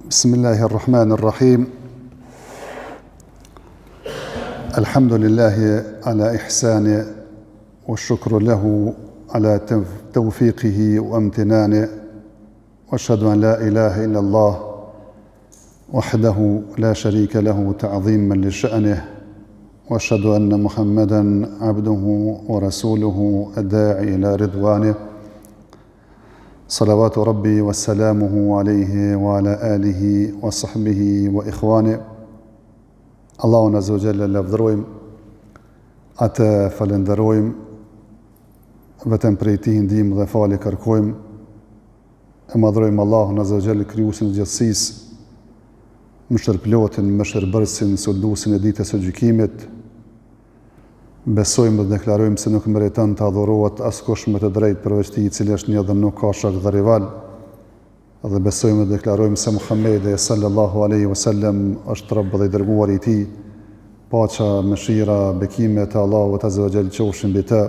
Bismillahirrahmanirrahim. Alhamdulillahi ala ihsani wa shukru lahu ala tawfiqihi wa amtinani wa ashhadu an la ilaha illa Allah wahdahu la sharika lahu ta'dhiman li sha'nihi wa ashhadu anna Muhammadan abduhu wa rasuluhu ad-da'i ila ridwanihi salawatu rabbi wa salamuhu alayhi wa ala alihi wa sahbihi wa ikhwani. Allahun azza wa jalla lavdërojmë, atë falenderojmë, vetëm prej tij ndihmë dhe falje kërkojmë. E madhrojmë Allahun azza wa jalla, krijuesin e gjithësisë, mëshirëplotin, mëshirbërësin, sulmuesin e ditës së gjykimit. Besojmë dhe deklarojmë se nuk meriton të adhurohet askush me të drejtë përveç tij, i cili është një dhe nuk ka shok dhe rival. Dhe besojmë dhe deklarojmë se Muhamedi sallallahu alaihi wasallam është rob dhe i dërguari i tij. Paqja, mëshira, bekimet e Allahut azza wa jalla qofshin mbi të,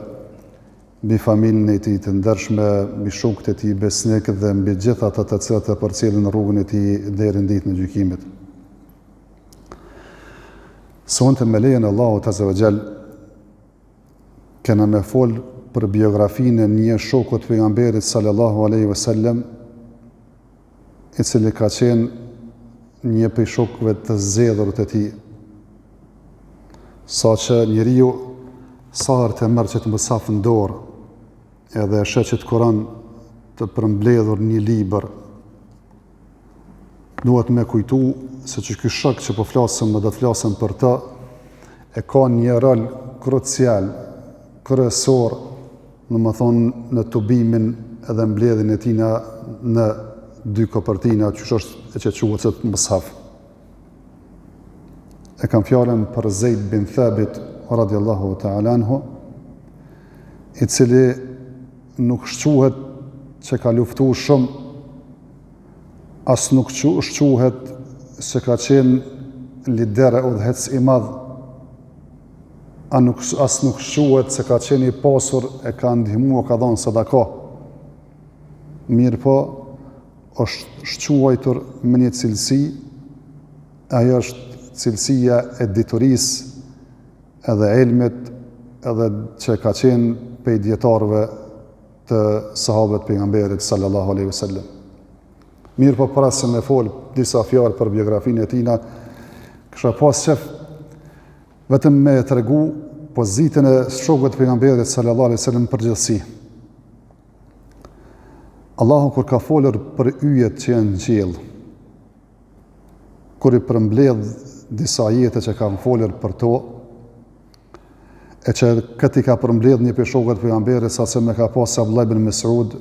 mbi familjen e tij të ndershme, mbi shokët e tij besnik dhe mbi gjithë ata të cilët e përcjellin rrugën e tij deri në ditën e gjykimit. Sonte me lejen e Allahut azza wa jalla kena me fol për biografinë e një shoku të pejgamberit sallallahu alaihi wasallam, i cili ka qenë një prej shokëve të zgjedhur të tij. Saqë njeriu sa herë të merr që mësaf në dorë, edhe e sheh që të Kur'an të përmbledhur një libër, duhet me kujtu se që ky shok që po flasim dhe do të flasim për të, e ka një rol krucial, kryesor, në tubimin edhe mbledhjen e tina në dy kopertina, që është e që quhet mushaf. E kam fjalën për Zeid bin Thabit radiallahu ta'ala anhu, i cili nuk shquhet që ka luftu shumë, as nuk shquhet se ka qenë lider e udhëhec i madh, as nuk shquhet se ka qenë i pasur, e ka ndihmu, ka dhënë sadaka. Mirë po, është shquajtur me një cilësi, ajo është cilësia e diturisë, edhe elmit, edhe që ka qenë prej dietarëve të sahabët pejgamberit sallallahu alaihi wasallam. Mirë po, para se me fol disa fjalë për biografinë e tina, kisha pas qef vetëm me tregu pozitën e shokëve të pejgamberit sallallahu alaihi wasallam në përgjithësi. Allahu kur ka folur për yjet që janë në qiell, kur i përmbledh disa ajete që kanë folur për to, e që këti ka përmbledh një prej shokëve të pejgamberit, sa se me ka pas Abdullah ibn Mas'ud,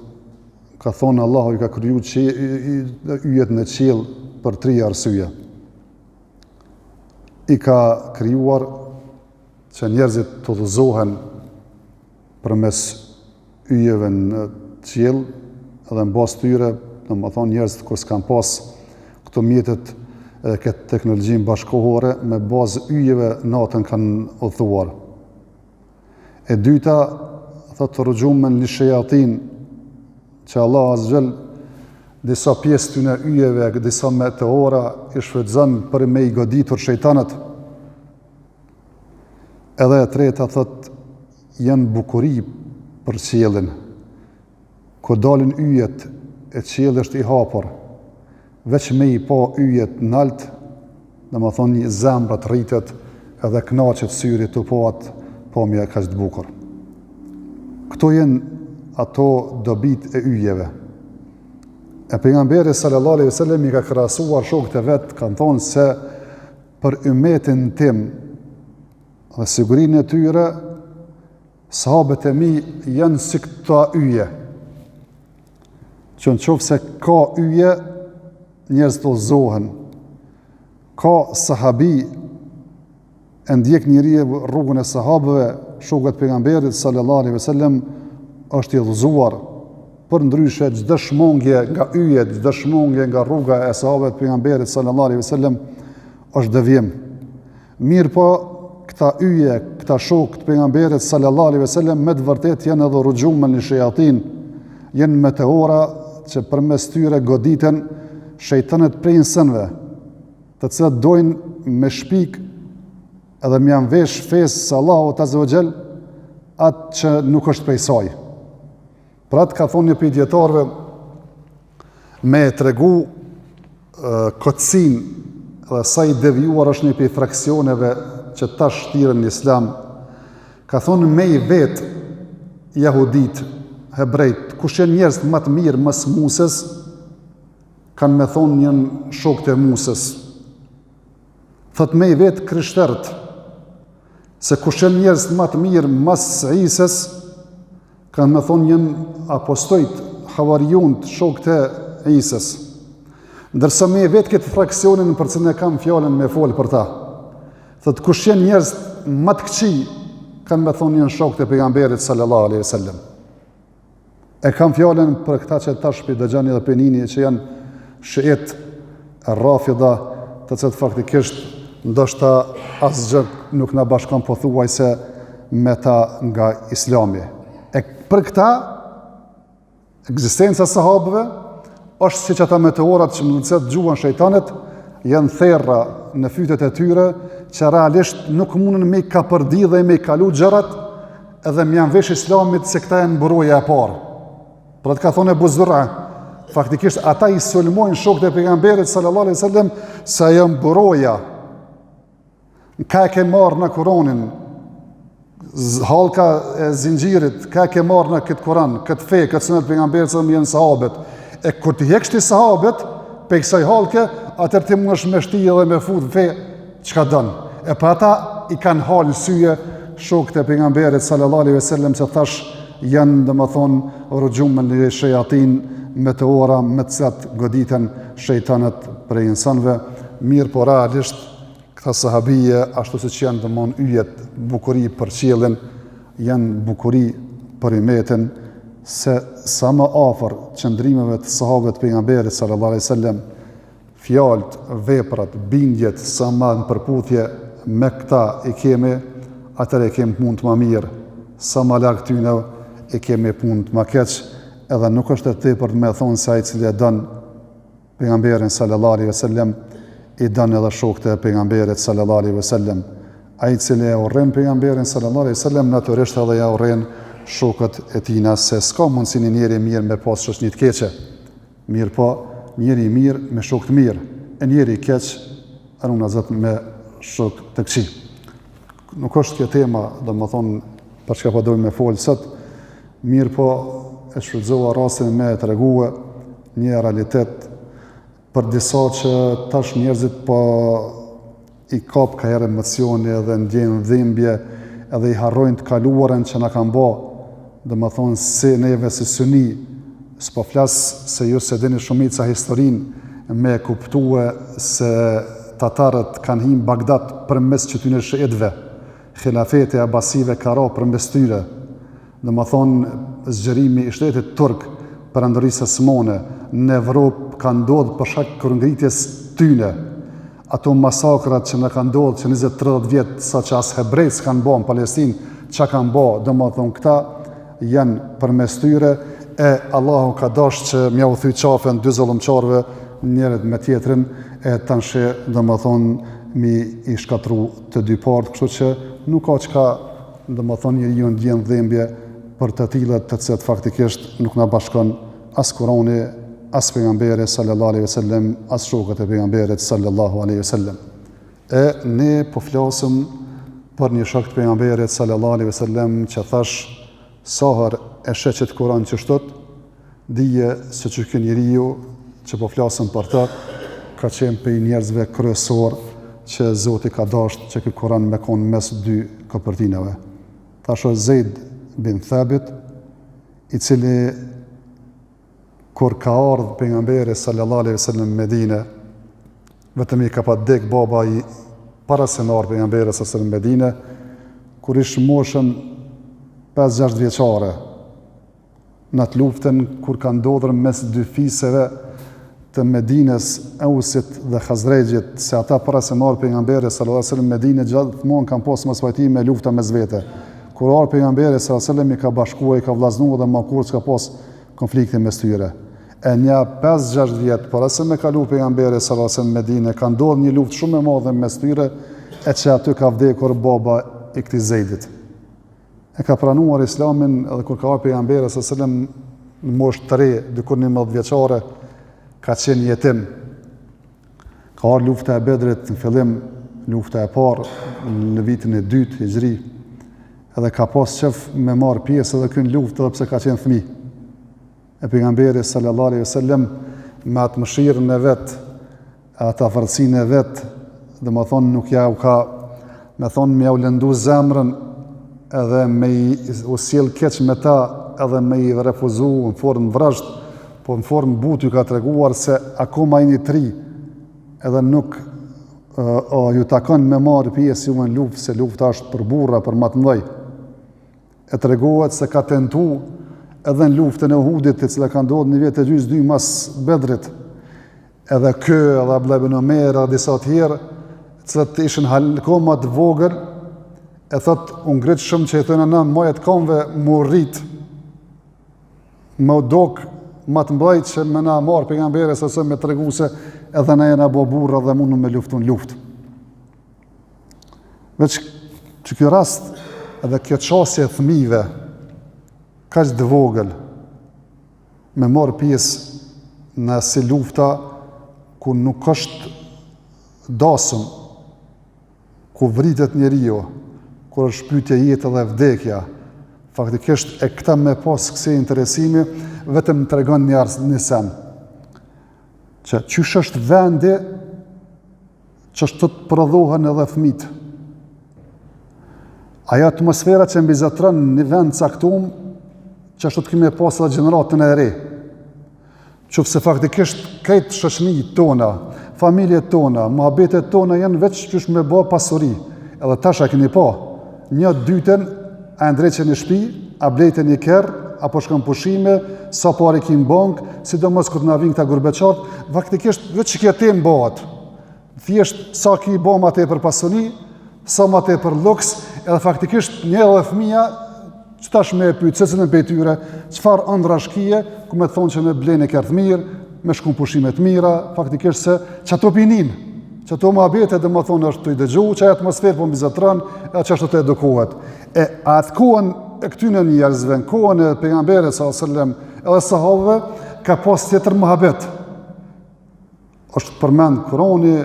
ka thonë Allahu i ka kriju yjet në qiell për 3 arsye. I ka krijuar që njerëzit të udhëzohen përmes yjeve në qiell, edhe në bazë tyre, domethënë njerëzit kur s'kan pas këto mjetet e këtë teknologjinë bashkohore, me bazë yjeve natën kanë udhëzuar. E dyta, thotë rrujumen li shayatin, që Allah azza jall disa pjesë të në yjeve, disa meteora i shfrytëzon për me i goditur shejtanët. Edhe e treta, thot, janë bukuri për qiellin. Kur dalin yjet, e qielli është i hapur, veç me i pa yjet nalt, domethënë zemra të rritet, edhe kënaqet syri të pat, pamja kaq të bukur. Këto janë ato dobit e yjeve. E pejgamberi sallallahu alaihi wasallam i ka krahasuar shokët e vet, kanë thonë se për ummetin tim dhe sigurinë e tyre, sahabët e mi janë si këta yje. Që në qofë se ka yje, njerëz të udhëzohen. Ka sahabi, e ndjek njëri rrugën e sahabëve, shokët pejgamberit sallallahu alaihi wasallam, është i udhëzuar. Për ndryshe, çdo shmangje nga yjet, çdo shmangje nga rruga e sahabëve të pejgamberit sallallahu alaihi wasallam është devijim. Mirë po, këta yje, këta shokë të pejgamberit sallallahu alaihi wasallam me të vërtetë janë edhe rrujumen li shayatin, janë meteora që përmes tyre goditen shejtanët prej sënve, të cilat dojnë me shpik edhe me janë vesh fesë së Allahut Azza wa Jall atë që nuk është prej saj. Pra atë ka thonë një prej dietarëve me tregu kotësin dhe sa i devijuar është një prej fraksioneve që tash shtiren në Islam, ka thonë me i vetë jahudit, hebrejt, kush janë njerëz më të mirë mas Musës, kanë me thonë janë shokët e Musës. Thot me i vetë krishterët, se kush janë njerëz më të mirë mas Isës, kanë me thonë janë apostojt, havarionët, shokët e Isës. Ndërsa me i vetë këtë fraksionin për që ne kam fjallën me folë për ta. Thot kush janë njerëz më të këqij, kanë me thonë janë shokët e pejgamberit sallallahu alaihi wasallam. E kam fjallën për këta që tash për dëgjani dhe penini që janë shiit rafida, të cilët faktikisht ndoshta asgjë nuk na bashkon pothuajse me ta nga Islami. E për këta ekzistenca e sahabëve është siç ata meteorat që mëndset gjuan shejtanet, janë therra në fytet e tyre që realisht nuk mundën me ka përdi dhe me kalu gjërat edhe me janë vesh Islamit se këta janë buroja e parë. Pra të ka thonë Ebu Zur'a, faktikisht ata i sulmojnë shokët e pejgamberit sallallahu alaihi wasallam se janë buroja. Ka e ke marrë në Kur'anin, halka e zinxhirit, ka e ke marrë në këtë Kur'an, këtë fe, këtë sunet pejgamberit sallallahu alaihi wasallam janë sahabët. E kur të heksh ti sahabët pe kësaj halke, atëherë ti mundesh me shti edhe me fut fe çka don. E pa ata i kanë halë syje shokët e pejgamberit sallallahu alaihi wasallam që thash janë domethënë rrugjumen e shejatin meteora me të cilat goditen shejtanët prej insanëve. Mirë po realisht këta sahabije ashtu siç janë domthon yjet bukuri për qiellin, janë bukuri për umetin, se sa më afër qëndrimeve të sahabëve të pejgamberit sallallahu alaihi wasallam, fjalët, veprat, bindjet sa më në përputhje me këta i kemi, atëherë e kemi punë të më mirë. Sa më larg tyne e kemi punë të më keq, edhe nuk është e tepërt me thonë se ai i cili e don pejgamberin sallallahu alaihi wasallam i don edhe shokët e pejgamberit sallallahu alaihi wasallam. Ai i cili e urren pejgamberin sallallahu alaihi wasallam natyrisht edhe ja urren shokët e tina, se s'ka mundësi një njeri mirë me pas shoqni të keqe. Mirë po, njeri mirë me shok të mirë, e njeri keq runa zot me shok të këqij. Nuk është kjo tema, domethënë për çka po dojmë me folë sot, mirë po e shfrytëzova rastin me të tregue një realitet për disa që tash njerëzit po i kap ka herë emocioni edhe ndjejnë dhimbje edhe i harrojnë të kaluarën që na kanë bë. Domethënë se neve si suni, s'po flas se ju se dini shumica historinë me kuptue se tatarët kanë hyrë në Bagdad përmes qytetyre shiitëve, khilafeti e Abasive ka ra përmes tyre. Domethënë zgjerimi i shtetit turk perandorisë osmane në Evropë ka ndodhur për shkak kërngritjes tyne. Ato masakrat që na kanë ndodhur që 20-30 vjet sa që as hebrejt kanë bërë në Palestinë, çka kanë bërë, domethënë këta janë përmes tyre, e Allahu ka dashur që m'ia u thy qafën dy zullumçarëve njërit me tjetrin, e tash domethënë mi i shkatru të dy partë, kështu që nuk ka çka domethënë njeriu ndjen dhimbje për të tillët të cilët faktikisht nuk na bashkon as Kurani, as pejgamberi sallallahu alaihi wasallam, as shokët e pejgamberit sallallahu alaihi wasallam. E ne po flasim për një shok të pejgamberit sallallahu alaihi wasallam që thash sa herë e sheqet Kur'an që shtot, dije se që ky njeriu që po flasim për të ka qenë prej njerëzve kryesor që Zoti ka dashur që ky Kur'an me kon mes dy kopërtinave. Tash Zeid bin Thabit, i cili kur ka ardhur pejgamberi sallallahu alaihi wasallam në Medinë, vetëm i ka pa dek baba i para se në ardhur pejgamberi sallallahu alaihi wasallam në Medinë, kur ish moshën 5-6 vjeçare, në atë luftën kur ka ndodhur mes dy fiseve të Medinës, Ausit dhe Khazrejit, se ata para se marrë pejgamberi sallallahu alaihi wasallam në Medinë gjithmonë kanë pasur mospajtim me lufta mes vete. Kur ardhi pejgamberi sallallahu alaihi wasallam i ka bashkuar, i ka vllaznuar dhe më kur s'ka pas konflikte mes tyre. E nja 5-6 vjetë, por asë me kalu pejgamberi sallallahu alaihi wasallam në Medinë, ka ndodhur një luftë shumë e madhe mes tyre, e që aty ka vdekur baba i këtij Zeidit. E ka pranuar Islamin edhe kur ka ardhur pejgamberi sallallahu alaihi wasallam në moshë të re, dikur 11 vjeçare, ka qenë jetim. Ka ardhur lufta e Bedrit në fillim, lufta e parë në vitin e 2 Hijri, edhe ka pas qef me marr pjesë edhe kënë luftë edhe pse ka qenë fëmijë. E pejgamberi sallallahu alaihi wasallam me atë mëshirën e vet, atë afërsinë e vet, domethënë nuk ja u ka, me thonë me ja u lëndu zemrën edhe me u sjell keq me ta, edhe me i refuzu në formë vrasht, po në formë butë ju ka treguar se akoma jeni tri, edhe nuk ju takon me marrë pjesë ju në luftë, se lufta është për burra, për më të mëdhej. E tregohet se ka tentu edhe në luftën e Uhudit, e cila ka ndodhur në vitin e 2 mas Bedrit, edhe edhe Abdullah ibn Omer, edhe disa tjerë, cilët ishin halkoma të vogël, e thot, unë ngrit shumë që i thënë në majet kamve më rrit, më dok, më të mbajt që me na marë pejgamberi se me tregu se edhe na jena bo burra dhe mundu me luftu në luft. Veç që kjo rast, edhe kjo qasje e thmive, kaq të vogël, me marë pjesë në si lufta ku nuk është dasëm, ku vritet njeriu, ku është pyetje jetë dhe vdekja, faktikisht e këta me pas kësaj interesimi, vetëm tregon një sen. Që qysh është vendi që është të prodhohen edhe fëmijët. Ajo atmosfera që mbizotron një vend caktuar, që ashtu të kemi pas edhe gjeneratën e re. Qofse faktikisht këtë shoqëritë tona, familjet tona, mohabetet tona janë veç qysh me bë pasuri. Edhe tash a keni pa, një dytën a ndreqen në shtëpi, a blejten një kerr, apo shkon pushime, sa parë kim bank, sidomos kur na vijnë këta gurbeçart, faktikisht veç që kjo temë bëhet. Thjesht sa ki bë më tepër pasuni, sa më tepër luks, edhe faktikisht një edhe fëmia që tash me e pytë, se në tyre, qëfar ëndra shkije, ku me thonë që me blejnë e kërtë mirë, me shkun pushimet mira, faktikisht se që ato pinin, që ato më abete dhe më thonë është të i dëgju, që e atmosferë po mbizotron, edhe që ashtu të edukohet. E atë kohën e këtyne njerëzve, në kohën e pejgamberit sallallahu edhe sahabëve, ka pas tjetër mohabet. Është përmend Kurani,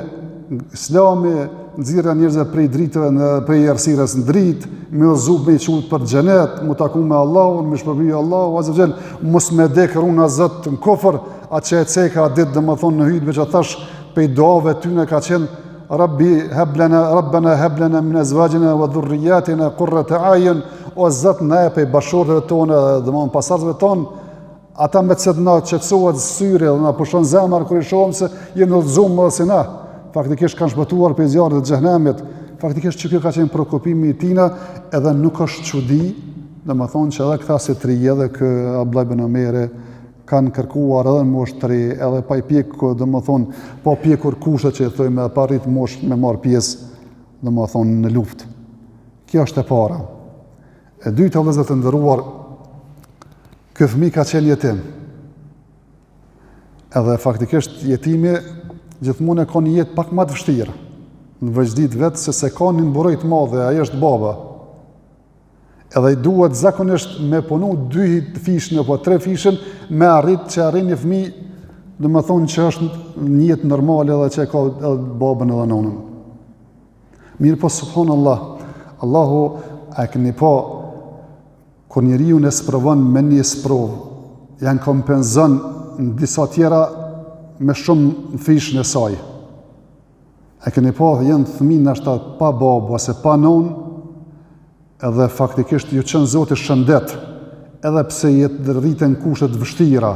Islami, nxirrja njerëzve prej dritëve, prej errësirës në dritë, me ozu me i qulë për xhenet, mu taku me Allahun, me shpërbiju Allahu, azza xhel, mos me dek runa Zot në kofër, atë që e ceka ditë domethënë në hutbë që thash pe duave tyne ka qenë Rabbana hab lana min azwajina wa dhurriyyatina qurrata a'yun, o Zot na pe bashortëve tona, domethënë pasardhëve tonë, ata me të na qetësohet syri dhe na pushon zemër kur i shohim se jemi udhëzuar më se na. Faktikisht kanë shpëtuar për zjarrit të xhenemit, faktikisht që kjo ka qenë prokopimi i tina, edhe nuk është çudi, domethënë që edhe këta se tri, edhe kë Abdullah ibn Omeri kanë kërkuar edhe në moshë të re, edhe pa i pjekur, domethënë, pa pjekur kushtet që i thojmë, pa arrit moshë me marr pjesë, domethënë në luftë. Kjo është e para. E dyta, vëllezër të nderuar, ky fëmijë ka qenë jetim. Edhe faktikisht jetimi gjithmonë e ka një jetë pak më të vështirë, në vëzhdit vetë se ka një mburoj të madhe, ajo është baba. Edhe i duhet zakonisht me punu 2 fishën apo 3 fishën me arrit që arrin një fëmijë, do më thonë që është një jetë normale edhe që e ka edhe babën edhe nonën. Mirë po subhanallah, Allahu a keni pa kur njeriu ne sprovon me një sprovë, janë kompenzon në disa tjera me shumë në fishën e saj. E keni pa janë fëmijë nashta pa babë ose pa nonë, edhe faktikisht ju qënë Zoti shëndet, edhe pse jetë rriten kushtet vështira,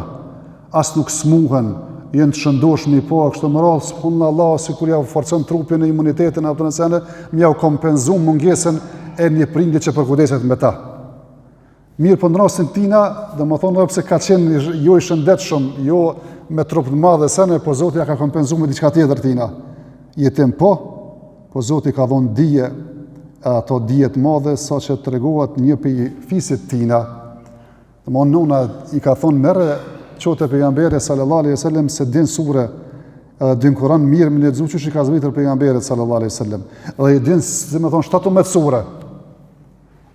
as nuk smuhen, jenë të shëndoshmi po, kështë më rallë, subhanallahu Allah, si kur ja forcon trupin e imunitetin, ato nësene, mja u kompenzu mungesën e një prindi që përkudeset me ta. Mirë për në rastin tina, dhe më thonë edhe pse ka qenë jo i shëndetshëm, jo me trup të madhe sene, po Zoti ja ka kompenzu me diçka tjetër tina. Jetim po Zoti ka dhonë dije, ato dijet madhe, sa që të regohat një për fisit tina. Dhe më nuna i ka thonë merre qote pejgamberi sallallahu alaihi wasallam se din sure edhe din Kur'an mirë me lexu çu ka zbritur pejgamberit sallallahu alaihi wasallam. Dhe i din, si më thon, 17 sure.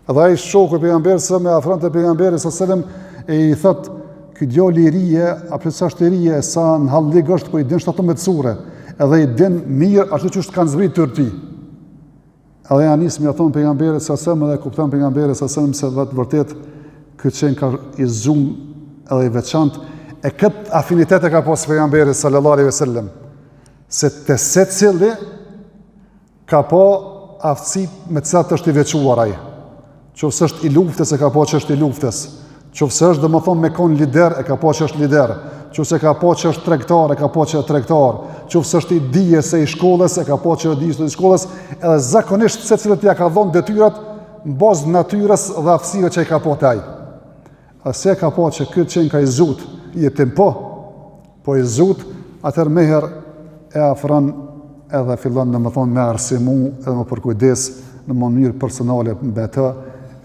Edhe ai shoku i pejgamberit sa me afronte pejgamberit sallallahu alaihi wasallam e i thot ky djali i ri, apo sa është i ri, sa në hallig është, po i din 17 sure. Edhe i din mirë ashtu që kanë zbritur ti. Edhe ja nis më thon pejgamberit sallallahu alaihi wasallam dhe kupton pejgamberit sallallahu alaihi wasallam se vërtet ky çën ka i zum edhe i veçantë. E këtë afinitet e ka pas pejgamberi sallallahu alaihi wasallam, se të secili ka po aftësi me të cilat është i veçuar ai. Qofse është i luftës e ka po që është i luftës. Qofse është domethënë me kon lider e ka po që është lider. Qofse ka po që është tregtar e ka po që është tregtar. Qofse është i dijes e i shkollës e ka po që është dijes e i shkollës, edhe zakonisht secili ja ka dhënë detyrat në bazë natyrës dhe aftësive që i ka po ai. Ase ka po që këtë qenë ka i zut, jetim po i zut, atër meher e afran edhe fillon në më thonë me arsimu edhe më përkujdes në mënyrë personale mbe të,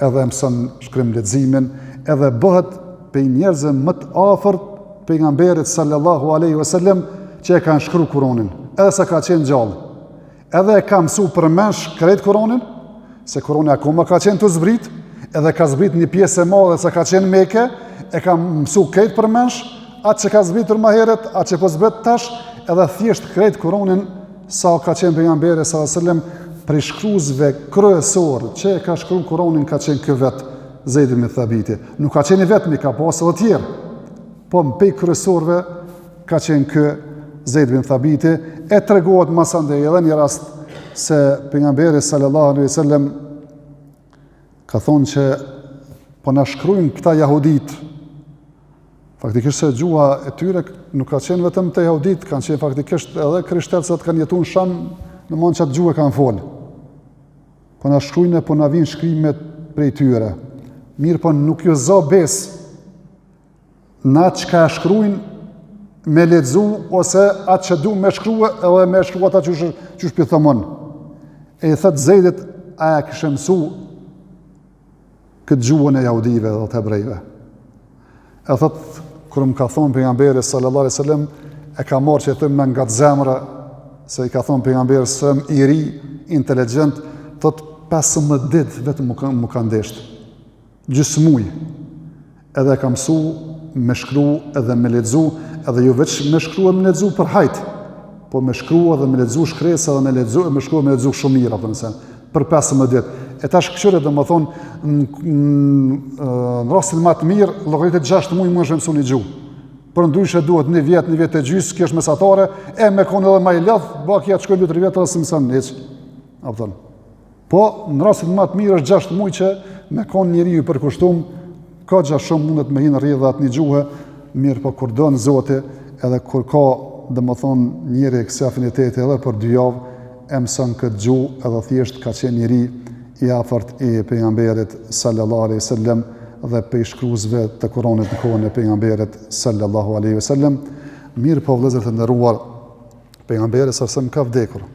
edhe mësën shkrim leximin, edhe bëhet për njerëzve më të afërt pejgamberit sallallahu alaihi wasallam që e kanë shkruar Kur'anin, edhe sa ka qenë gjallë. Edhe e ka mësu përmensh krejt Kur'anin, se Kur'ani akoma ka qenë të zbrit, edhe ka zbrit një pjesë e madhe sa ka qenë Mekë, e ka mësu krejt përmensh, atë që ka zbritur më herët, atë që po zbret tash, edhe thjesht krejt Kur'anin sa ka qenë pejgamberi sallallahu alaihi wasallam për shkruesve kryesor që ka shkruar Kur'anin ka qenë ky vet Zeid ibn Thabiti. Nuk ka qenë vetëm, ka pasur edhe tjerë. Po më kryesorëve ka qenë ky Zeid ibn Thabiti, e tregohet më së ndej edhe një rast se pejgamberi sallallahu alaihi wasallam ka thonë që po na shkruajnë këta jahudit. Faktikisht se gjuha e tyre nuk ka qenë vetëm të jahudit, kanë qenë faktikisht edhe krishterët kanë jetuar në Sham, në mund që atë gjuhë kanë folë. Po na shkruajnë, po na vinë shkrimet prej tyre. Mirë po nuk ju zë bes na që ka shkruajnë me lexu ose atë që du me shkrua edhe me shkrua ata që shpithëmon. E i thëtë Zeidit, aja kështë mësu këtë gjuhën e jahudive dhe të hebrejve. E thëtë, kërë më ka thonë pejgamberi sallallahu alaihi wasallam, e ka marrë që e thëmë nga të zemra, se i ka thonë pejgamberi sallallahu i ri, inteligent, thëtë 15 ditë vetë më ka ndeshtë. Gjysë muj. Edhe e ka mësu me shkru edhe me lexu, edhe jo veç me shkru edhe me lexu për hajt, po me shkru edhe me lexu shkresë edhe me shkru edhe me lexu shumë mirë, për 15 ditë. E tash këshyre dhe më thonë, në rastin më të mirë, llogaritet 6 muaj më është mësu një gjuhë. Për ndryshe duhet 1 vjet e gjysë, kjo është mesatare, e me konë edhe ma i lëth, bakja të shkojnë 2-3 vjetë edhe si mësën një. Po, në rastin më të mirë është 6 muaj që me konë njeriu i përkushtum, ka gjatë shumë mundet me hinë rrjedhat një gjuhë, mirë po kur donë Zoti, edhe kur ka dhe më thonë njeri kësi afiniteti edhe për 2 javë, e mësën këtë gjuhë edhe thjesht ka qenë njeri i afërt i pejgamberit sallallahu alaihi wasallam dhe pe shkruesve të Kuranit në kohën e pejgamberit sallallahu alaihi wasallam. Mirë po vëllezër të nderuar, pejgamberi sallallahu alaihi wasallam ka vdekur.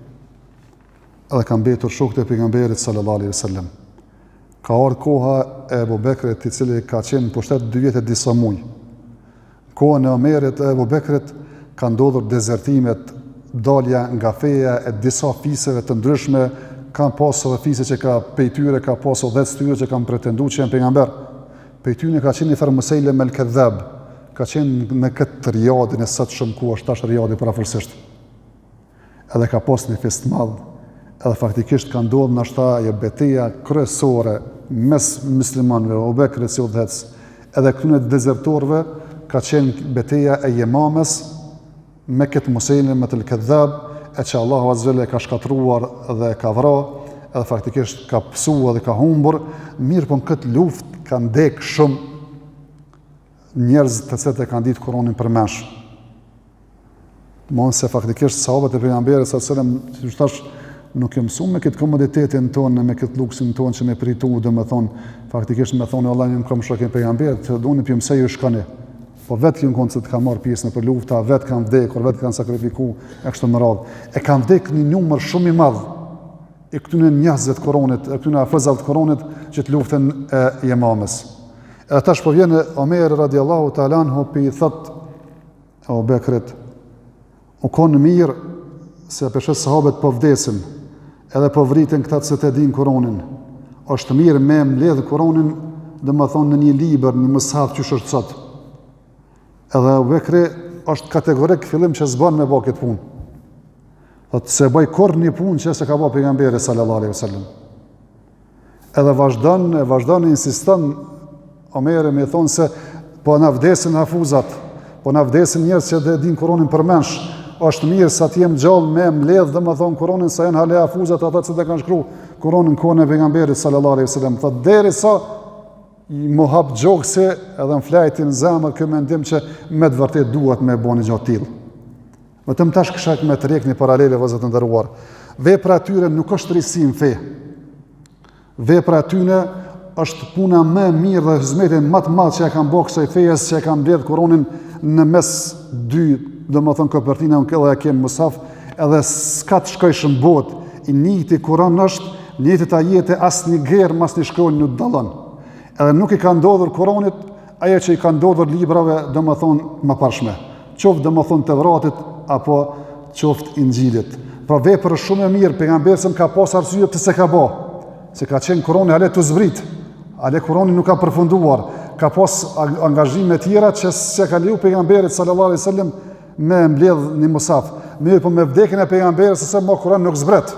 Edhe ka mbetur shokët e pejgamberit sallallahu alaihi wasallam. Ka ardhur koha e Abu Bekrit, i cili ka qenë në pushtet 2 vjet e disa muaj. Kohën e Omerit e Abu Bekrit ka ndodhur dezertimet, dalja nga feja e disa fiseve të ndryshme, kanë pasur edhe fise që ka pejtyre, ka pasur 10 tyre që kanë pretenduar që janë pejgamber. Pejtyre ka qenë një Musailem el-Kadhab, ka qenë me këtë riadin e satshëm ku është tash riadi parafërsisht. Edhe ka pasur një fest madh, edhe faktikisht ka ndodhur ndoshta ajo betejë kryesore mes muslimanëve, Abu Bekrit si udhëhec, edhe këtyre dezertorëve ka qenë betejë e Yemamës me këtë Musailem el-Kadhab, e që Allahu Azza wa Jalla ka shkatruar dhe ka vrarë, edhe faktikisht ka pësua dhe ka humbur, mirë po në këtë luftë ka ndek shumë njerëz të cilët e kanë ditë Kur'anin përmesh. Mos se faktikisht sahabët e pejgamberit sallallahu alaihi wasallam thash nuk e mësuam me këtë komoditetin tonë, me këtë luksin tonë që me pritu, domethënë faktikisht me thonë Allah nuk kam shokën pejgamberit, doni të mësoj ju shkoni. Po vetë kënë konë që të kanë marrë pjesë në për lufta, vetë kanë vdekur, vetë kanë sakrifiku e kështë më radhë. E kanë vdek një numër shumë i madhë e këtyne njëzve të Koronit, e këtyne afëzave të Koronit që të luftën e Yemamës. E tash po vjen Omeri radiallahu ta'ala anhu pi thot Abu Bekrit, u konë mirë se peshe sahabët po vdesin, edhe po vritin këta që të din Kur'anin. Është mirë me mbledh Kur'anin, dhe më thonë në një liber, një mëshaf që është sot. Edhe Abu Bekri është kategorik fillim që s'ban me bë këtë punë. Thot se bëj kur një punë që se ka bë pejgamberi sallallahu alaihi wasallam. Edhe vazhdon, insiston Omeri me thonë se po na vdesin hafuzat, po na vdesin njerëz që dhe din Kur'anin përmensh, është mirë sa të jem gjallë me mbledh dhe më thonë Kur'anin sa janë hale hafuzat ata që dhe kanë shkru Kur'anin kohën e pejgamberit sallallahu alaihi wasallam. Thot derisa mu hap gjokse edhe në flajtin në zemër kë mendim që me të vërtet duhet me bo një gjatë tillë. Vetëm tash kësha me të rek një paralele vëzët të ndërruar. Vepra atyre nuk është risi në fe. Vepra atyre është puna më mirë dhe hizmetin më të madh që e kanë bërë kësaj fejes, që e kanë mbledh Kur'anin në mes dy, domethënë kopertina edhe e kemë musaf, edhe s'ka të shkojsh në botë. I njëjti Kur'an është, njëjtët ajete asnjë gërm, asnjë shkronjë nuk dallon. Edhe nuk i ka ndodhur Kur'anit ajo që i ka ndodhur librave domethënë më parshme. Qoftë domethënë Tevratit apo qoftë Injilit. Pra vepër shumë e mirë, pejgamberi sa ka pas arsye pse se ka bë. Se ka qenë Kur'ani ale të zbrit. Ale Kur'ani nuk ka përfunduar. Ka pas angazhime tjera që se ka liu pejgamberit sallallahu alaihi wasallam me mbledh një musaf. Mirë, po me vdekjen e pejgamberit se mo Kur'an nuk zbret.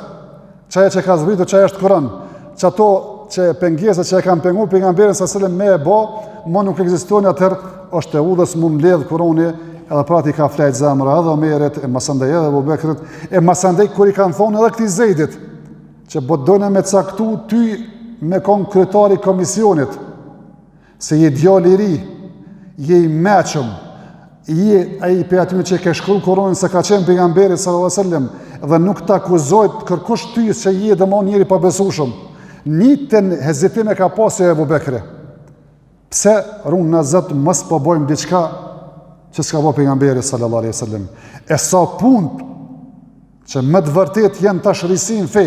Çaja që ka zbritur, çaja është Kur'an. Çato që pengesat që e kanë penguar pejgamberin sallallahu alaihi wasallam me e bë, mo nuk ekzistojnë atëherë, është e udhës mu mbledh Kur'ani, edhe prati ka flajt zemra edhe Omerit, e masandej edhe Abu Bekrit, e masandej kur i kanë thonë edhe këtij Zeidit, që po dojnë me caktu ty me kon kryetari komisionit, se je djali i ri, je i meqëm, je ai pe aty që ke shkruar Kur'anin se ka qenë pejgamberi sallallahu alaihi wasallam dhe nuk ta akuzohet kërkush ty se je domon njëri pa besueshëm. Nitën hezitim e ka pasur Abu Bekri. Pse run në Zot mos po bëjmë diçka që s'ka bë pejgamberi sallallahu alaihi wasallam. E sa punë që më të vërtet janë tash risin fe.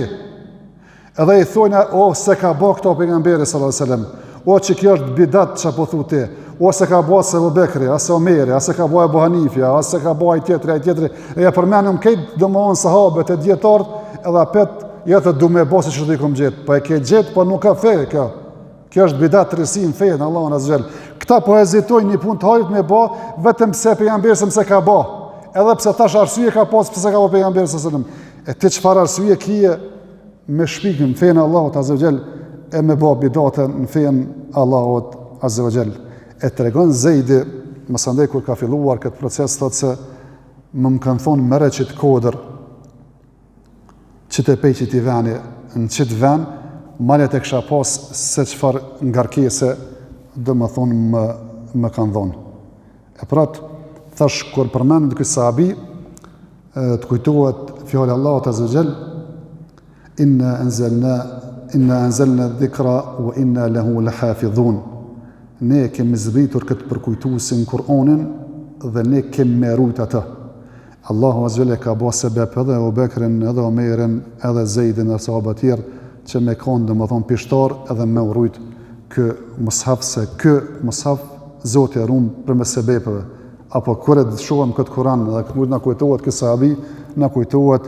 Edhe i thojnë, o se ka bë këto pejgamberi sallallahu alaihi wasallam. O që kjo është bidat që po thu ti. O se ka bë se Abu Bekri, ase Omeri, ase ka bë Abu Hanifja, ase ka bë ai tjetri. E ja përmenëm këtë domthon sahabët e dietarët, edhe apet jetë du me bë se çdo i kom gjetë. Po e ke gjetë, po nuk ka fe kjo. Kjo është bidat risin fe në Allahun azza wajel. Këta po hezitojnë një punë të harit me bë, vetëm pse pejgamberi se ka bë. Edhe pse tash arsye ka pas pse ka bë pejgamberi sallallahu alaihi wasallam. E ti çfarë arsye kije me shpikën fenë Allahut azza wajel e me bë bidate në fenë Allahut azza wajel. E tregon Zeidi, mësandej kur ka filluar këtë proces, thotë se më kanë thonë merre çit kodër, që të pejqit i veni, në qitë ven, malet e kësha pas se qëfar ngarkese dhe më thonë më kanë dhonë. E pratë, thash, kur përmenë në këtë sahabi, të kujtuat fjallë Allahut azza wajel, inna anzalna dhikra wa inna lahu lahafidhun. Ne kemi zbritur këtë përkujtuesin Kur'anin dhe ne kemi merujt atë. Allahu azza wajel ka bë sebeb edhe Abu Bekrin, edhe Omerin, edhe Zeidin e sahabët tjerë që me kanë domethënë pishtar edhe me urujt kë mushaf, se kë mushaf Zoti e ruan përmes sebepeve. Apo kur e shohim këtë Kur'an dhe kur na kujtohet ky sahabi, na kujtohet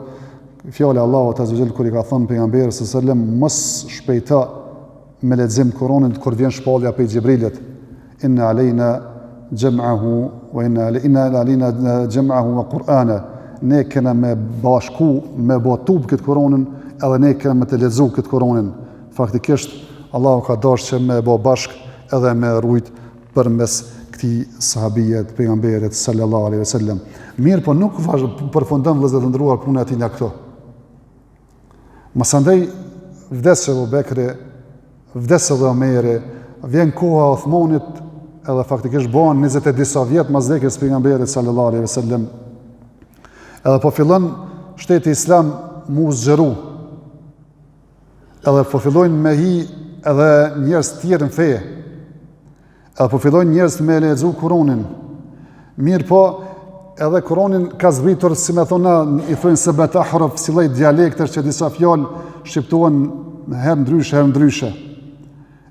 fjala e Allahut azza wajel kur i ka thënë pejgamberit sallallahu alaihi wasallam mos shpejta me lexim Kur'anin kur vjen shpallja prej Xhibrilit. Inna alejna jam'ahu wa inna alejna jam'ahu wa Qur'ana. Ne kena me bashku, me botub këtë Kur'anin, edhe ne kena me të lexu këtë Kur'anin. Faktikisht Allahu ka dashur që me bë bashk edhe me rujt përmes këtij sahabije të pejgamberit sallallahu alaihi wasallam. Mirë, po nuk përfundon vëllezër të nderuar puna e tij nga këto. Masandej vdes Abu Bekri, vdes edhe Omeri, vjen koha e Uthmanit, edhe faktikisht bën 20 e disa vjet mas vdekjes së pejgamberit sallallahu alaihi wasallam. Edhe po fillon shteti islam mu zgjeru. Edhe po fillojnë me hi edhe njerëz të tjerë në fe. Edhe po fillojnë njerëz me lexu Kur'anin. Mirë po, edhe Kur'anin ka zbritur, si me thona, i thonë se bet ahraf, si lloj dialektësh që disa fjalë shqiptohen herë ndryshe.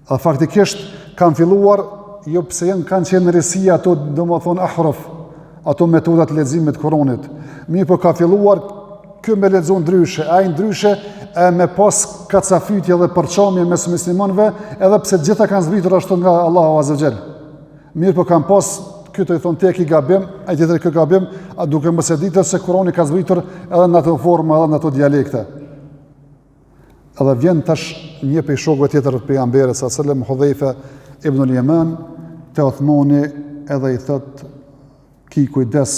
Dhe faktikisht kanë filluar jo pse kanë qenë rësia ato, do më thonë, ahraf, ato metodat leximit të Kuranit. Mirë po ka filluar kë me lexon ndryshe, ai ndryshe me pas kacafytje dhe përçamje mes muslimanëve, edhe pse gjitha kanë zbritur ashtu nga Allahu Azza wa Jall. Mirë po kanë pas këto i thonë tek i gabim, ai tjetër kë gabim, a duke mos e ditur se Kurani ka zbritur edhe në ato forma, edhe në ato dialekte. Edhe vjen tash një prej shokëve tjetër të pejgamberit sallallahu alajhi wasallam, Hudhaifa ibn al-Yaman, te Uthmani edhe i thot ki kujdes,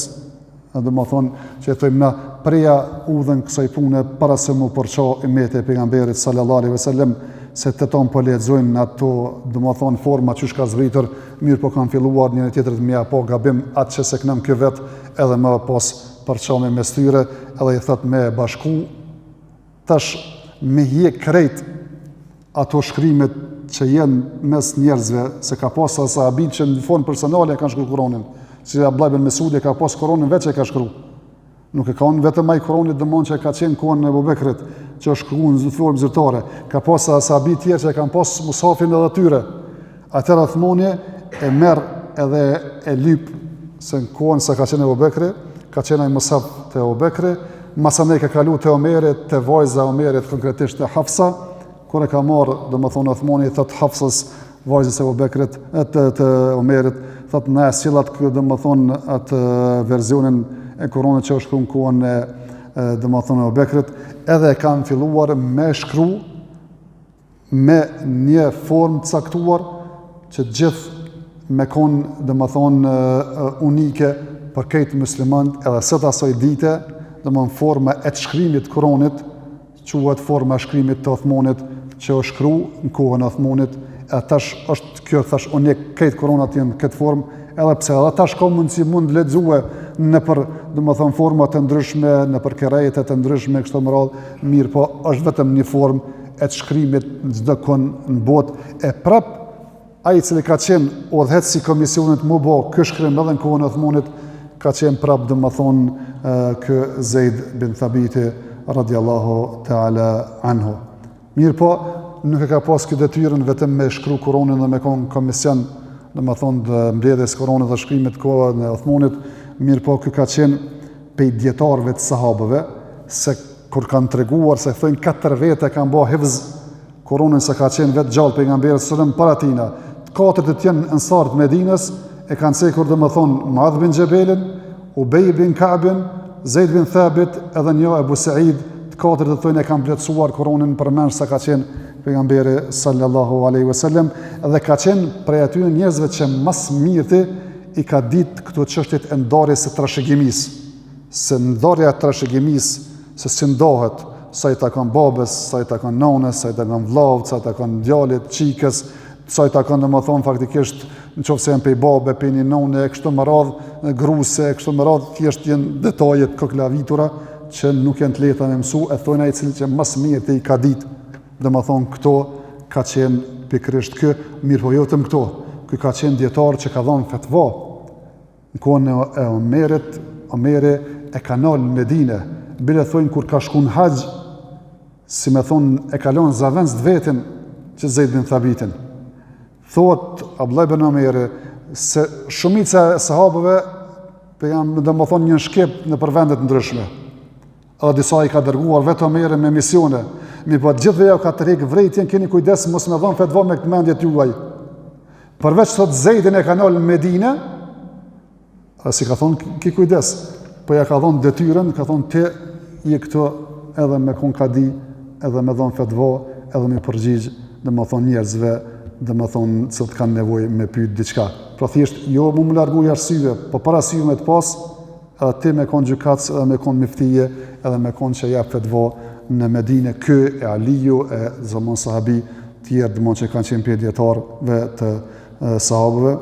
do më thonë që e thojmë na preja udhën kësaj pune para se mu përqa imeti e pejgamberit sallallahu alaihi wasallam, se të tonë po lexojnë ato, do më thonë forma që shka zbritur, mirë po kanë filluar një tjetër të mja po gabim atë që se kënëm kjo vetë edhe më pas përqame mes tyre, edhe i thot me bashku tash me hje krejt ato shkrimet që jenë mes njerëzve, se ka pas sahabit që në formë personale kanë shkruar Kuranin, si Abdullah ibn Mesudi ka pas Kuranin veç e ka shkruar. Nuk e ka unë vetëm ai Kuranit dëmon që ka qenë kohën e Abu Bekrit, që është shkruar në formë zyrtare. Ka pas sahabit tjerë që kanë pas mushafin edhe tyre. Atëherë Uthmani e merr edhe e lyp se në kohën sa ka qenë Abu Bekri, ka qenë ai mushaf te Abu Bekri, masanej ka kalu te Omerit, te vajza Omerit, konkretisht te Hafsa, kur e ka marrë, domethënë Uthmani i thot Hafsës, vajzës e Abu Bekrit, te Omerit, thot na e sillat kë domethënë atë versionin e Kuranit që është shkruar në kohën e domethënë Abu Bekrit, edhe kanë filluar me shkru me një formë të caktuar që gjithë me konë domethënë unike për këtë muslimanët, edhe sot asoj dite, domethënë forma e të shkrimit të Kuranit quhet forma e shkrimit të Uthmanit që është shkruar në kohën e Uthmanit, e tash është kjo thash unik këtë Kuranat janë në këtë formë, edhe pse edhe tash ka mundësi mund lexue në për domethënë forma të ndryshme, në për kerajete të ndryshme kështu me radhë, mirë po është vetëm një formë e të shkrimit çdo kënd në botë, e prap ai i cili ka qenë udhëheqës i komisionit më bë ky shkrim edhe në kohën e Uthmanit, ka qenë prap domethënë ky Zeid bin Thabiti radiallahu ta'ala anhu. Mirë po, nuk e ka pas këtë detyrën vetëm me shkru Kuranin dhe me konë komision, domethënë të mbledhjes Kuranit dhe shkrimit kohën e Uthmanit, mirë po ky ka qenë pej dietarëve të sahabëve, se kur kanë treguar se thonë 4 vete kanë bë hifz Kuranin, se ka qenë vetë gjallë pejgamberit sallallahu para tina. Të katërt të janë ansar të Medinës, e kanë cekur domethënë Muadh bin Jabelin, Ubej bin Ka'bin, Zeid bin Thabit, edhe një Abu Said, të katërt të thonë e kanë vlerësuar Kuranin përmend sa ka qenë pejgamberi sallallahu alaihi wasallam, dhe ka qenë prej atyre njerëzve që mas mirëti i ka ditë këto çështjet e ndarjes së trashëgimisë, se ndarja e trashëgimisë se si ndahet, sa i takon babës, sa i takon nonës, sa i takon vllavët, sa i takon djalit, çikës, sa i takon domethënë faktikisht nëse janë pej babe, pej një nonë e kështu me radhë, gruase e kështu me radhë, thjesht janë detaje të koklavitura që nuk janë të lehta me mësu, e thonë ai i cili që mas mirëti i ka ditë. Domethënë këto ka qenë pikërisht kë, mirë po jo vetëm këto. Ky ka qenë dietar që ka dhënë fatva në kohën e Omerit. Omeri e ka dalë në Medinë, bile thonë kur ka shku në haxh, si me thonë e kalon zavendës vetin që Zeid bin Thabitin. Thot Abdullah ibn Omeri se shumica e sahabëve janë domethënë një shkep në për vende të ndryshme. Edhe disa i ka dërguar vetë Omeri me misione. Mirë po gjithve ja ka tërheq vrejtjen, keni kujdes mos me dhon fatva me këtë mendjet juaj. Përveç thot Zeidin e ka dalë në Medinë, si ka thonë ki kujdes, po ja ka thonë detyrën, ka thonë ti je këtu edhe me kon ka di, edhe me dhon fatva, edhe me përgjigj, domethënë njerëzve, domethënë se të kanë nevojë me pyet diçka. Pra thjesht jo më largoj arsye, po para arsye me të pas, edhe ti me kon gjykatës, edhe me kon miftije, edhe me kon që jap fatva në Medinë, ky e Aliu e zaman sahabi tjerë dëmon që kanë qenë pjedjetarëve të sahabëve,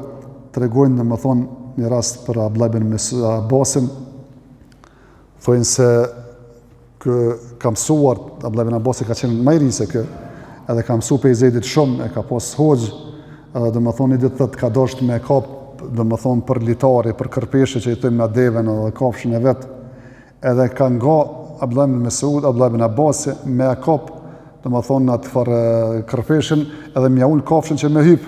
tregojnë domethënë një rast për Abdullah ibn Abbasin, thonë se kë ka mësuar, Abdullah ibn Abbasi ka qenë më i ri se kë, edhe ka mësuar pe Zeidit shumë, e ka pas hoxh, edhe domethënë i ditë ka dashur me kap, domethënë për litari, për kërpeshë që i thojmë na devën edhe kafshën e vet, edhe ka nga Abdullah ibn Mesud, Abdullah ibn Abbasi me kap, domethënë atë far kërpeshën edhe me ul kafshën që me hyp.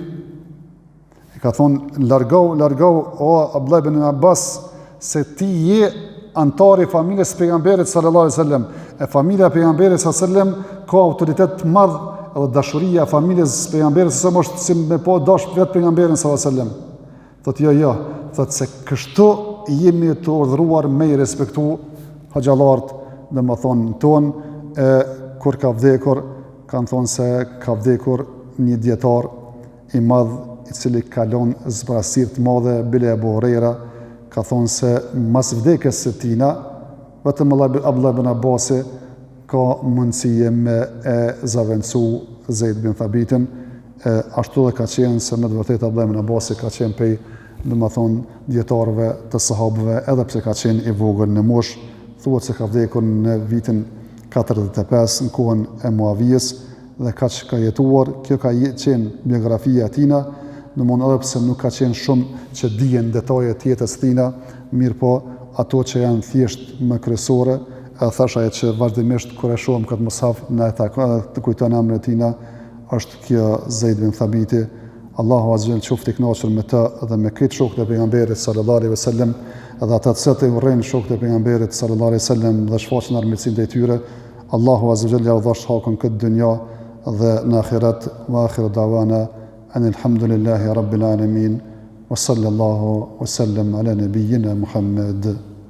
I ka thonë, largau, o Abdullah ibn Abbas, se ti je antari familjes pejgamberit sallallahu alaihi wasallam. E familja e pejgamberit sallallahu alaihi wasallam ka autoritet të madh, edhe dashuria e familjes pejgamberit sallallahu alaihi wasallam është si me po dash vetë pejgamberin sallallahu alaihi wasallam. Thotë jo, thotë se kështu jemi të urdhëruar me i respektu xhallarët, domethënë ton, kur ka vdekur, kanë thonë se ka vdekur një dietar i madh i cili ka lënë zbrastir të madhe, bile Abu Huraira, ka thonë se mas vdekjes së tina, vetëm Abdullah ibn Abbasi ka mundësie me e zavendësu Zeid bin Thabitin, ashtu dhe ka qenë se me të vërtetë Abdullah ibn Abbasi ka qenë prej, domethënë, dietarëve të sahabëve, edhe pse ka qenë i vogël në moshë, thuhet se ka vdekur në vitin 45 në kohën e Muavijës, dhe kaq ka jetuar. Kjo ka qenë biografia e tina, domthonë edhe pse nuk ka qenë shumë që dijen detajet të jetës tina, mirë po ato që janë thjesht më kryesore, e thash ajo që vazhdimisht kur e shohim këtë mushaf na të kujton emrin e tina, është kjo Zeid bin Thabiti. Allahu azza wa jalla qoftë i kënaqur me të dhe me këtë shokët e pejgamberit sallallahu alaihi wasallam, edhe ata të urrejnë shokët e pejgamberit sallallahu alaihi wasallam dhe shfaqin armiqsinë ndaj tyre. Allahu azza wa jalla u dhash hakun këtë dynja dhe në ahiret. Wa akhiru dawana alhamdulillahi rabbil alamin wa sallallahu wa sallam ala nabiyyina Muhammad.